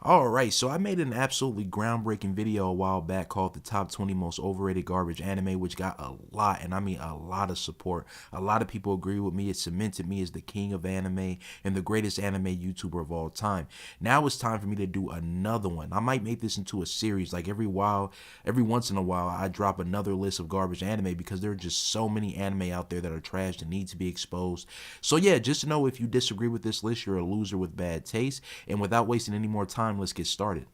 Alright, so I made an absolutely groundbreaking video a while back called the top 20 most overrated garbage anime, which got a lot, and I mean a lot of support. A lot of people agree with me. It cemented me as the king of anime and the greatest anime YouTuber of all time. Now it's time for me to do another one. I might make this into a series, like every once in a while, I drop another list of garbage anime because there are just so many anime out there that are trash that need to be exposed. So yeah, just know if you disagree with this list, you're a loser with bad taste. And without wasting any more time, let's get started.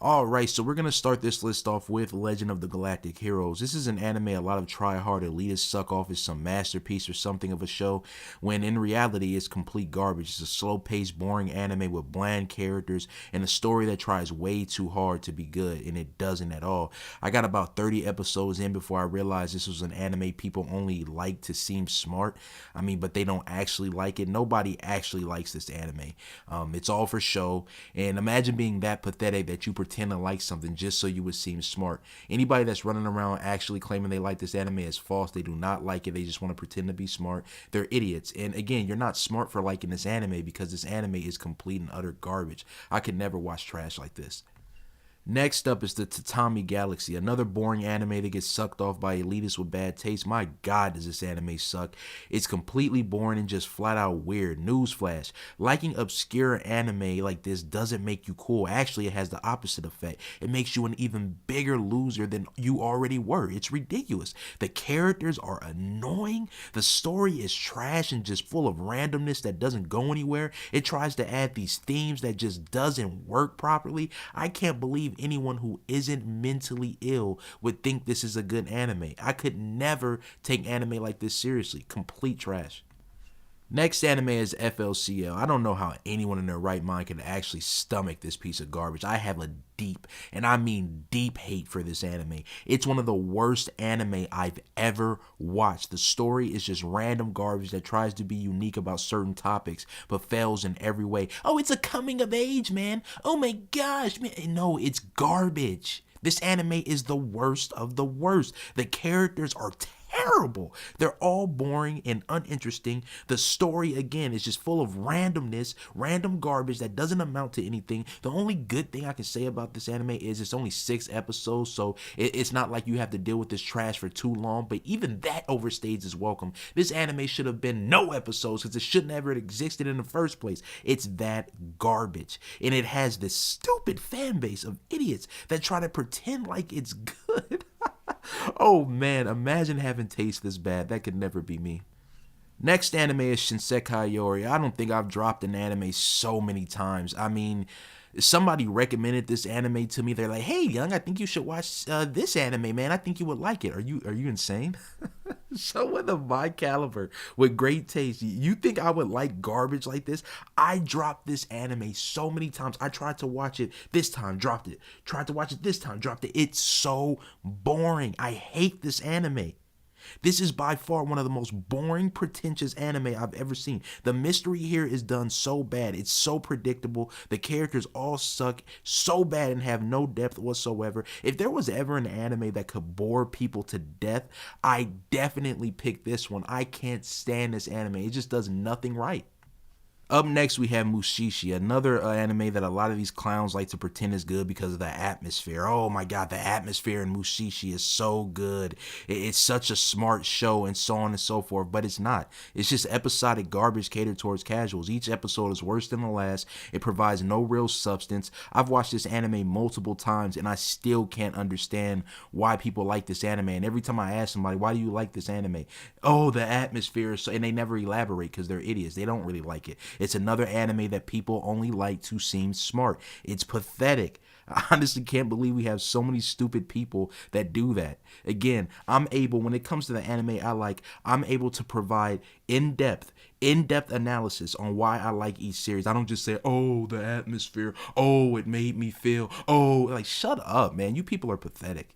Alright, so we're going to start this list off with Legend of the Galactic Heroes. This is an anime a lot of try-hard elitists suck off as some masterpiece or something of a show, when in reality it's complete garbage. It's a slow-paced, boring anime with bland characters and a story that tries way too hard to be good, and it doesn't at all. I got about 30 episodes in before I realized this was an anime people only like to seem smart. I mean, but they don't actually like it. Nobody actually likes this anime. It's all for show, and imagine being that pathetic that you pretend to like something just so you would seem smart. Anybody that's running around actually claiming they like this anime is false. They do not like it. They just want to pretend to be smart. They're idiots. And again, you're not smart for liking this anime because this anime is complete and utter garbage. I could never watch trash like this. Next up is the Tatami Galaxy, another boring anime that gets sucked off by elitists with bad taste. My god, does this anime suck. It's completely boring and just flat out weird. Newsflash, liking obscure anime like this doesn't make you cool. Actually, it has the opposite effect. It makes you an even bigger loser than you already were. It's ridiculous. The characters are annoying. The story is trash and just full of randomness that doesn't go anywhere. It tries to add these themes that just doesn't work properly. I can't believe anyone who isn't mentally ill would think this is a good anime. I could never take anime like this seriously. Complete trash. Next anime is FLCL. I don't know how anyone in their right mind can actually stomach this piece of garbage. I have a deep, and I mean deep, hate for this anime. It's one of the worst anime I've ever watched. The story is just random garbage that tries to be unique about certain topics, but fails in every way. Oh, it's a coming of age, man. Oh my gosh, man. No, it's garbage. This anime is the worst of the worst. The characters are terrible. They're all boring and uninteresting. The story, again, is just full of randomness, random garbage that doesn't amount to anything. The only good thing I can say about this anime is it's only 6 episodes, so it's not like you have to deal with this trash for too long, but even that overstays its welcome. This anime should have been no episodes because it shouldn't have ever existed in the first place. It's that garbage. And it has this stupid fan base of idiots that try to pretend like it's good. Oh man, imagine having taste this bad. That could never be me. Next anime is Shinsekai Yori. I don't think I've dropped an anime so many times. I mean, somebody recommended this anime to me. They're like, "Hey, young, I think you should watch this anime, man. I think you would like it." Are you insane? Someone of my caliber with great taste, you think I would like garbage like this? I dropped this anime so many times. I tried to watch it this time, dropped it. Tried to watch it this time, dropped it. It's so boring. I hate this anime. This is by far one of the most boring, pretentious anime I've ever seen. The mystery here is done so bad. It's so predictable. The characters all suck so bad and have no depth whatsoever. If there was ever an anime that could bore people to death, I definitely picked this one. I can't stand this anime. It just does nothing right. Up next, we have Mushishi, another anime that a lot of these clowns like to pretend is good because of the atmosphere. Oh my god, the atmosphere in Mushishi is so good. It's such a smart show and so on and so forth, but it's not. It's just episodic garbage catered towards casuals. Each episode is worse than the last. It provides no real substance. I've watched this anime multiple times and I still can't understand why people like this anime. And every time I ask somebody, why do you like this anime? Oh, the atmosphere. And they never elaborate because they're idiots. They don't really like it. It's another anime that people only like to seem smart. It's pathetic. I honestly can't believe we have so many stupid people that do that. Again, when it comes to the anime I like, I'm able to provide in-depth analysis on why I like each series. I don't just say, oh, the atmosphere, oh, it made me feel, oh, like, shut up, man. You people are pathetic.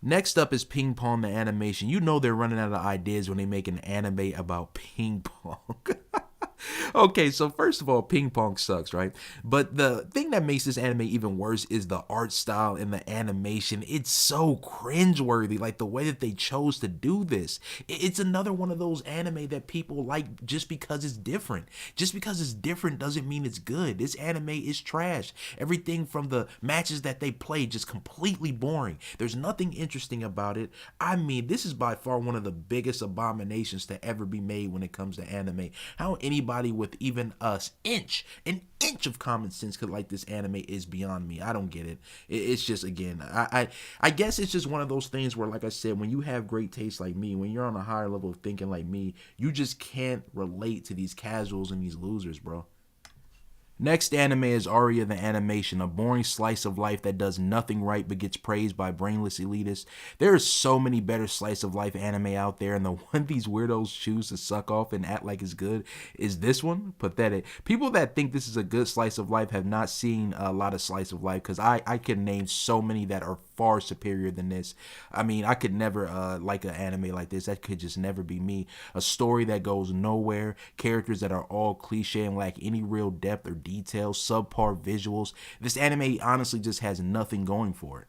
Next up is Ping Pong the animation. You know they're running out of ideas when they make an anime about ping pong. Okay, so first of all, ping pong sucks, right? But the thing that makes this anime even worse is the art style and the animation. It's so cringeworthy, like the way that they chose to do this. It's another one of those anime that people like just because it's different. Just because it's different doesn't mean it's good. This anime is trash. Everything from the matches that they play just completely boring. There's nothing interesting about it. I mean, this is by far one of the biggest abominations to ever be made when it comes to anime. How anybody with even an inch of common sense could like this anime is beyond me. I don't get it. It's just, again, I guess it's just one of those things where, like I said, when you have great taste like me, when you're on a higher level of thinking like me, you just can't relate to these casuals and these losers, bro. Next anime is Aria the Animation, a boring slice of life that does nothing right but gets praised by brainless elitists. There are so many better slice of life anime out there, and the one these weirdos choose to suck off and act like it's good is this one. Pathetic. People that think this is a good slice of life have not seen a lot of slice of life, because I can name so many that are far superior than this. I mean, I could never like an anime like this. That could just never be me. A story that goes nowhere, characters that are all cliche and lack any real depth or details, subpar visuals. This anime honestly just has nothing going for it.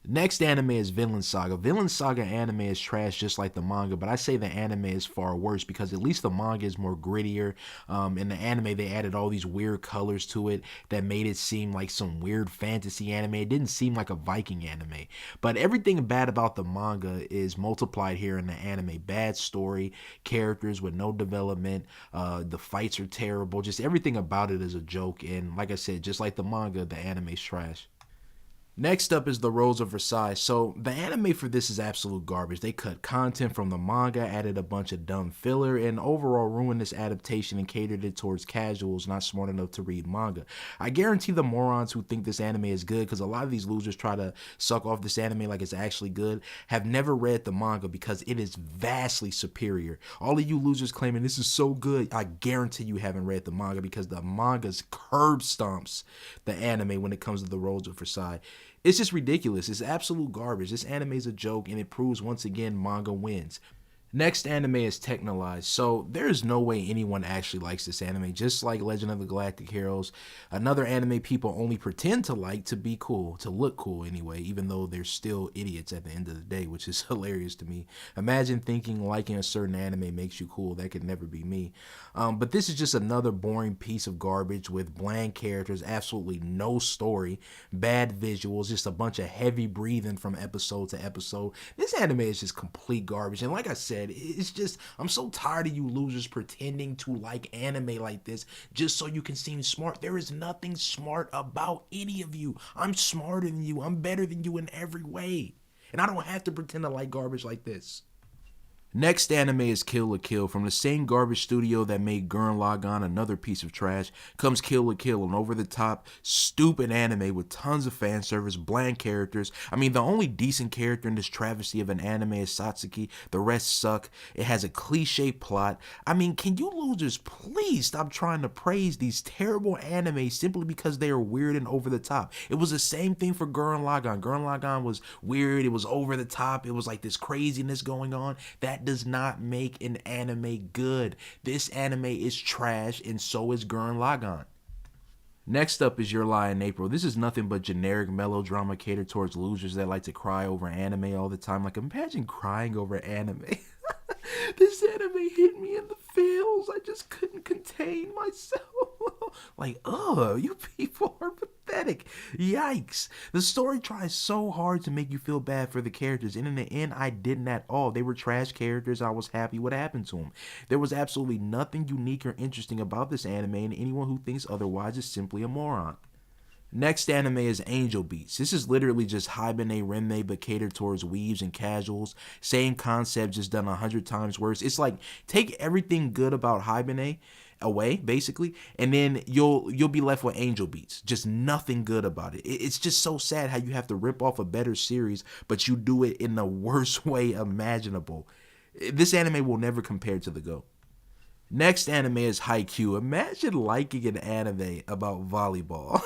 Next anime is Vinland Saga. Vinland Saga anime is trash just like the manga, but I say the anime is far worse because at least the manga is more grittier. In the anime, they added all these weird colors to it that made it seem like some weird fantasy anime. It didn't seem like a Viking anime. But everything bad about the manga is multiplied here in the anime. Bad story, characters with no development, the fights are terrible. Just everything about it is a joke. And like I said, just like the manga, the anime's trash. Next up is the Rose of Versailles. So the anime for this is absolute garbage. They cut content from the manga, added a bunch of dumb filler, and overall ruined this adaptation and catered it towards casuals not smart enough to read manga. I guarantee the morons who think this anime is good, because a lot of these losers try to suck off this anime like it's actually good, have never read the manga because it is vastly superior. All of you losers claiming this is so good, I guarantee you haven't read the manga, because the manga's curb stomps the anime when it comes to the Rose of Versailles. It's just ridiculous. It's absolute garbage. This anime is a joke, and it proves once again manga wins. Next anime is Technolize. So there is no way anyone actually likes this anime, just like Legend of the Galactic Heroes. Another anime people only pretend to like to be cool, to look cool anyway, even though they're still idiots at the end of the day, which is hilarious to me. Imagine thinking liking a certain anime makes you cool. That could never be me. But this is just another boring piece of garbage with bland characters, absolutely no story, bad visuals, just a bunch of heavy breathing from episode to episode. This anime is just complete garbage. And like I said, it's just, I'm so tired of you losers pretending to like anime like this just so you can seem smart. There is nothing smart about any of you. I'm smarter than you. I'm better than you in every way. And I don't have to pretend to like garbage like this. Next anime is Killa Kill. From the same garbage studio that made Gurren Lagann another piece of trash comes Killa Kill, an over-the-top, stupid anime with tons of fan service, bland characters. I mean, the only decent character in this travesty of an anime is Satsuki. The rest suck. It has a cliche plot. I mean, can you losers please stop trying to praise these terrible animes simply because they are weird and over the top? It was the same thing for Gurren Lagann. Gurren Lagann was weird. It was over the top. It was like this craziness going on. That does not make an anime good. This anime is trash, and so is Gurren Lagann. Next up is Your Lie in April. This is nothing but generic melodrama catered towards losers that like to cry over anime all the time. Like, imagine crying over anime. This anime hit me in the feels. I just couldn't contain myself. Like, you people are pathetic. Yikes. The story tries so hard to make you feel bad for the characters, and in the end, I didn't at all. They were trash characters. I was happy what happened to them. There was absolutely nothing unique or interesting about this anime, and anyone who thinks otherwise is simply a moron. Next anime is Angel Beats. This is literally just Hibine Renmei but catered towards weebs and casuals. Same concept, just done 100 times worse. It's like, take everything good about Hibine away, basically, and then you'll be left with Angel Beats. Just nothing good about it. It's just so sad how you have to rip off a better series, but you do it in the worst way imaginable. This anime will never compare to the GOAT. Next anime is Haikyuu. Imagine liking an anime about volleyball.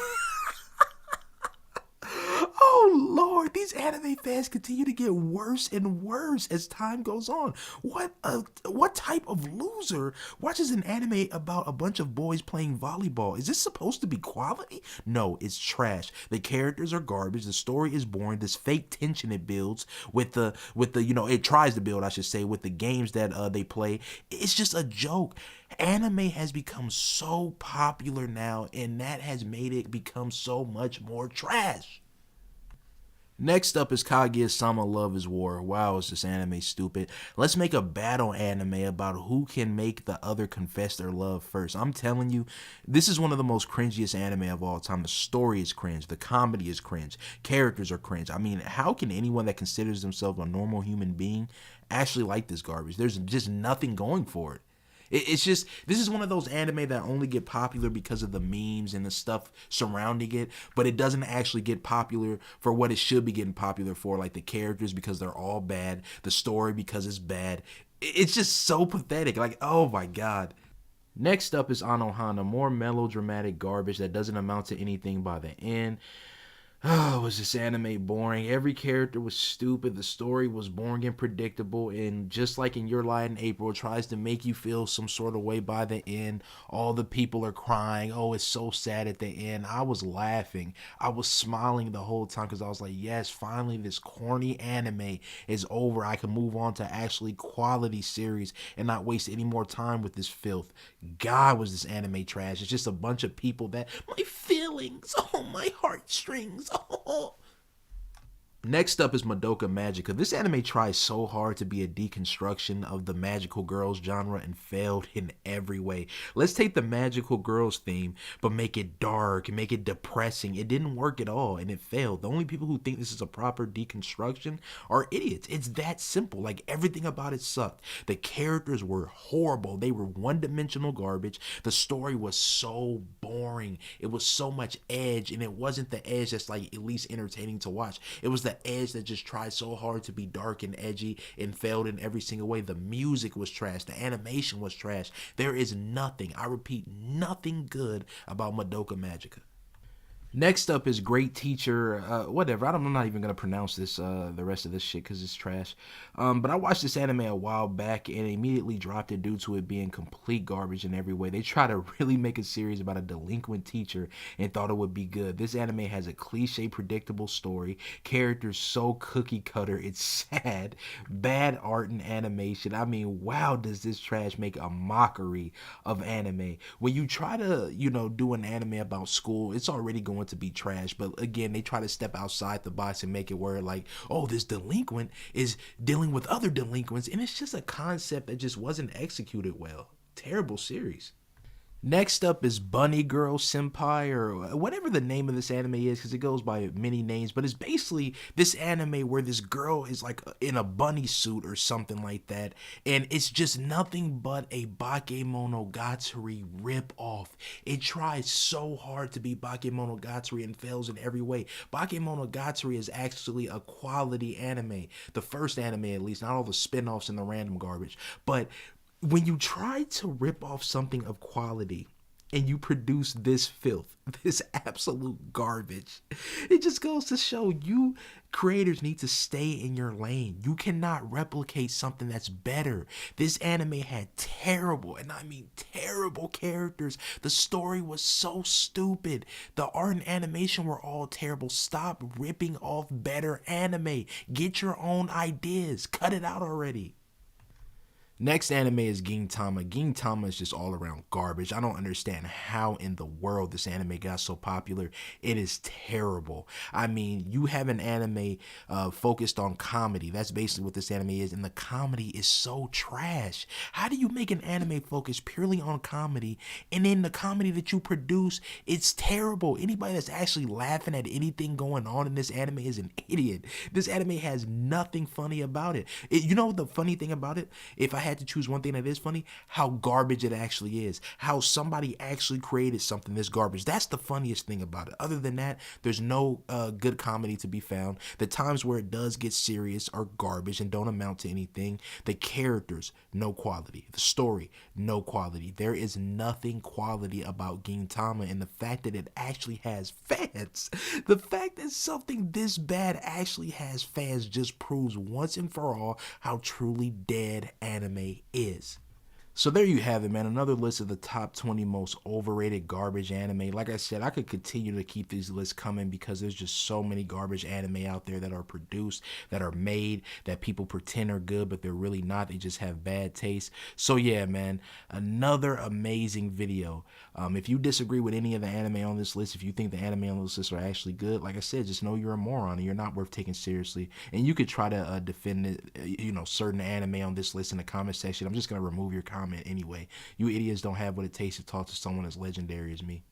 Oh Lord, these these anime fans continue to get worse and worse as time goes on. What type of loser watches an anime about a bunch of boys playing volleyball? Is this supposed to be quality? No, it's trash. The characters are garbage. The story is boring. This fake tension it builds with the it tries to build, I should say, with the games that they play. It's just a joke. Anime has become so popular now, and that has made it become so much more trash. Next up is Kamisama Love is War. Wow, is this anime stupid. Let's make a battle anime about who can make the other confess their love first. I'm telling you, this is one of the most cringiest anime of all time. The story is cringe. The comedy is cringe. Characters are cringe. I mean, how can anyone that considers themselves a normal human being actually like this garbage? There's just nothing going for it. It's just, this is one of those anime that only get popular because of the memes and the stuff surrounding it, but it doesn't actually get popular for what it should be getting popular for, like the characters because they're all bad, the story because it's bad. It's just so pathetic. Like, oh my god. Next up is Ono Honda, more melodramatic garbage that doesn't amount to anything by the end. Oh, was this anime boring? Every character was stupid. The story was boring and predictable. And just like in Your Lie in April, it tries to make you feel some sort of way by the end. All the people are crying. Oh, it's so sad at the end. I was laughing. I was smiling the whole time because I was like, yes, finally this corny anime is over. I can move on to actually quality series and not waste any more time with this filth. God, was this anime trash. It's just a bunch of people that, my feelings, oh, my heartstrings. Oh. Next up is Madoka Magica. This anime tries so hard to be a deconstruction of the magical girls genre and failed in every way. Let's take the magical girls theme, but make it dark and make it depressing. It didn't work at all, and it failed. The only people who think this is a proper deconstruction are idiots. It's that simple. Like, everything about it sucked. The characters were horrible. They were one-dimensional garbage. The story was so boring. It was so much edge, and it wasn't the edge that's like at least entertaining to watch. It was the edge that just tried so hard to be dark and edgy and failed in every single way. The music was trash. The animation was trash. There is nothing, I repeat, nothing good about Madoka Magica. Next up is Great Teacher, whatever. I'm not even going to pronounce this, the rest of this shit because it's trash. But I watched this anime a while back and immediately dropped it due to it being complete garbage in every way. They try to really make a series about a delinquent teacher and thought it would be good. This anime has a cliche, predictable story. Characters so cookie cutter, it's sad. Bad art and animation. I mean, wow, does this trash make a mockery of anime. When you try to, do an anime about school, it's already going to be trash, but again, they try to step outside the box and make it where like, oh, this delinquent is dealing with other delinquents, and it's just a concept that just wasn't executed well. Terrible series. Next up is Bunny Girl Senpai, or whatever the name of this anime is, because it goes by many names, but it's basically this anime where this girl is like in a bunny suit or something like that, and it's just nothing but a Bakemonogatari rip-off. It tries so hard to be Bakemonogatari and fails in every way. Bakemonogatari is actually a quality anime. The first anime, at least, not all the spin-offs and the random garbage, but when you try to rip off something of quality and you produce this filth, this absolute garbage, it just goes to show you creators need to stay in your lane. You cannot replicate something that's better. This anime had terrible, and I mean terrible, characters. The story was so stupid. The art and animation were all terrible. Stop ripping off better anime. Get your own ideas. Cut it out already. Next anime is Gintama. Gintama is just all around garbage. I don't understand how in the world this anime got so popular. It is terrible. I mean, you have an anime focused on comedy. That's basically what this anime is, and the comedy is so trash. How do you make an anime focused purely on comedy, and then the comedy that you produce, it's terrible? Anybody that's actually laughing at anything going on in this anime is an idiot. This anime has nothing funny about it. You know the funny thing about it? If I had to choose one thing that is funny, how garbage it actually is. How somebody actually created something this garbage. That's the funniest thing about it. Other than that, there's no good comedy to be found. The times where it does get serious are garbage and don't amount to anything. The characters, no quality. The story, no quality. There is nothing quality about Gintama, and the fact that it actually has fans, the fact that something this bad actually has fans just proves once and for all how truly dead anime is. So there you have it, man. Another list of the top 20 most overrated garbage anime. Like I said, I could continue to keep these lists coming because there's just so many garbage anime out there that are produced, that are made, that people pretend are good, but they're really not. They just have bad taste. So yeah, man, another amazing video. If you disagree with any of the anime on this list, if you think the anime on this list are actually good, like I said, just know you're a moron and you're not worth taking seriously. And you could try to defend it, certain anime on this list in the comment section. I'm just going to remove your comment anyway. You idiots don't have what it takes to talk to someone as legendary as me.